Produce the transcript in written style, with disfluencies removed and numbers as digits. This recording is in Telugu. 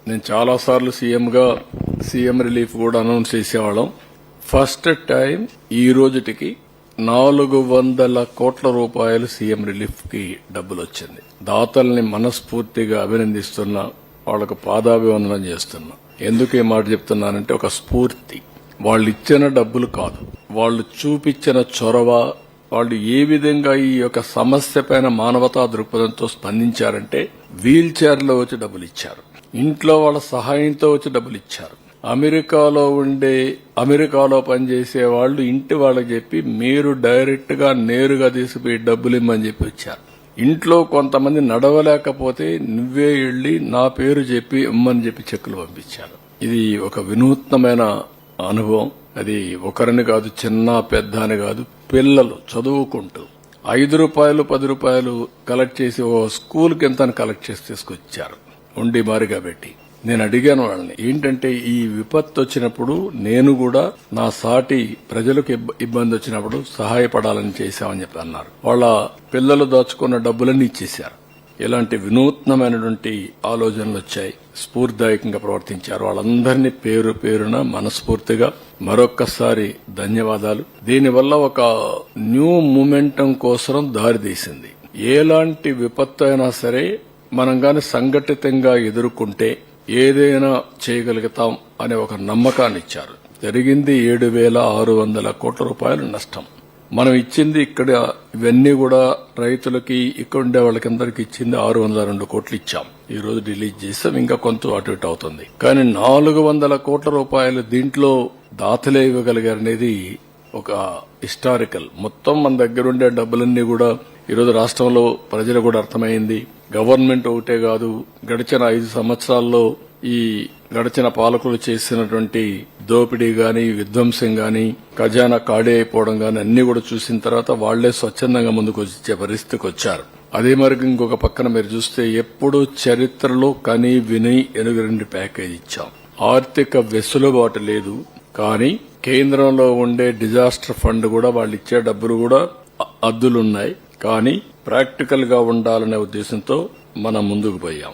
నేను చాలా సార్లు సీఎం రిలీఫ్ కూడా అనౌన్స్ చేసేవాళ్ళం. ఫస్ట్ టైం ఈ రోజుటికి 400 కోట్ల రూపాయలు సీఎం రిలీఫ్ కి డబ్బులు వచ్చింది. దాతల్ని మనస్ఫూర్తిగా అభినందిస్తున్నా, వాళ్లకు పాదాభివందనం చేస్తున్నా. ఎందుకు ఈ మాట చెప్తున్నానంటే ఒక స్ఫూర్తి. వాళ్ళు ఇచ్చిన డబ్బులు కాదు, వాళ్ళు చూపించిన చొరవ, వాళ్ళు ఏ విధంగా ఈ యొక్క సమస్య పైన మానవతా దృక్పథంతో స్పందించారంటే వీల్ చైర్లో వచ్చి డబ్బులు ఇచ్చారు, ఇంట్లో వాళ్ళ సహాయంతో వచ్చి డబ్బులు ఇచ్చారు. అమెరికాలో పనిచేసే వాళ్ళు ఇంటి వాళ్ళకి చెప్పి మీరు డైరెక్ట్ గా నేరుగా తీసిపోయి డబ్బులు ఇమ్మని చెప్పి వచ్చారు. ఇంట్లో కొంతమంది నడవలేకపోతే నువ్వే వెళ్లి నా పేరు చెప్పి ఇమ్మని చెప్పి చెక్కులు పంపించారు. ఇది ఒక వినూత్నమైన అనుభవం. అది ఒకరిని కాదు, చిన్న పెద్ద అని కాదు, పిల్లలు చదువుకుంటూ 5 రూపాయలు 10 రూపాయలు కలెక్ట్ చేసి ఓ స్కూల్ కి ఎంత కలెక్ట్ చేసి తీసుకొచ్చారు ఉండి మారిగా పెట్టి. నేను అడిగాను వాళ్ళని, ఏంటంటే ఈ విపత్తు వచ్చినప్పుడు నేను కూడా నా సాటి ప్రజలకు ఇబ్బంది వచ్చినప్పుడు సహాయపడాలని చేశామని చెప్పి అన్నారు. వాళ్ళ పిల్లలు దాచుకున్న డబ్బులన్నీ ఇచ్చేశారు. ఇలాంటి వినూత్నమైనటువంటి ఆలోచనలు వచ్చాయి. స్ఫూర్తిదాయకంగా ప్రవర్తించారు. వాళ్ళందరినీ పేరు పేరున మనస్ఫూర్తిగా మరొక్కసారి ధన్యవాదాలు. దీనివల్ల ఒక న్యూ మూమెంటం కోసం దారితీసింది. ఎలాంటి విపత్తు అయినా సరే మనం గాని సంఘటితంగా ఎదుర్కొంటే ఏదైనా చేయగలుగుతాం అనే ఒక నమ్మకాన్ని ఇచ్చారు. జరిగింది 7,600 కోట్ల రూపాయలు నష్టం. మనం ఇచ్చింది ఇక్కడ ఇవన్నీ కూడా రైతులకి, ఇక్కడ ఉండే వాళ్ళకందరికి ఇచ్చింది 602 కోట్లు ఇచ్చాం. ఈ రోజు రిలీజ్ చేస్తాం, ఇంకా కొంత అటు ఇటు అవుతుంది. కానీ 400 కోట్ల రూపాయలు దీంట్లో దాతలే ఇవ్వగలిగారనేది ఒక హిస్టారికల్. మొత్తం మన దగ్గర ఉండే డబ్బులన్నీ కూడా ఈరోజు రాష్ట్రంలో ప్రజలు కూడా అర్థమైంది. గవర్నమెంట్ ఒకటే కాదు, గడిచిన 5 సంవత్సరాల్లో ఈ గడిచిన పాలకులు చేసినటువంటి దోపిడీ గాని, విధ్వంసం గాని, ఖజానా ఖాళీ అయిపోవడం గాని అన్ని కూడా చూసిన తర్వాత వాళ్లే స్వచ్ఛందంగా ముందుకు వచ్చే పరిస్థితికి వచ్చారు. అదే మరి ఇంకొక పక్కన మీరు చూస్తే ఎప్పుడు చరిత్రలో కని విని ఎనుగరండి ప్యాకేజ్ ఇచ్చాం. ఆర్థిక వెసులుబాటు లేదు, కానీ కేంద్రంలో ఉండే డిజాస్టర్ ఫండ్ కూడా వాళ్ళు ఇచ్చే డబ్బులు కూడా అద్దులున్నాయి. కానీ ప్రాక్టికల్ గా ఉండాలనే ఉద్దేశంతో మనం ముందుకు పోయాం.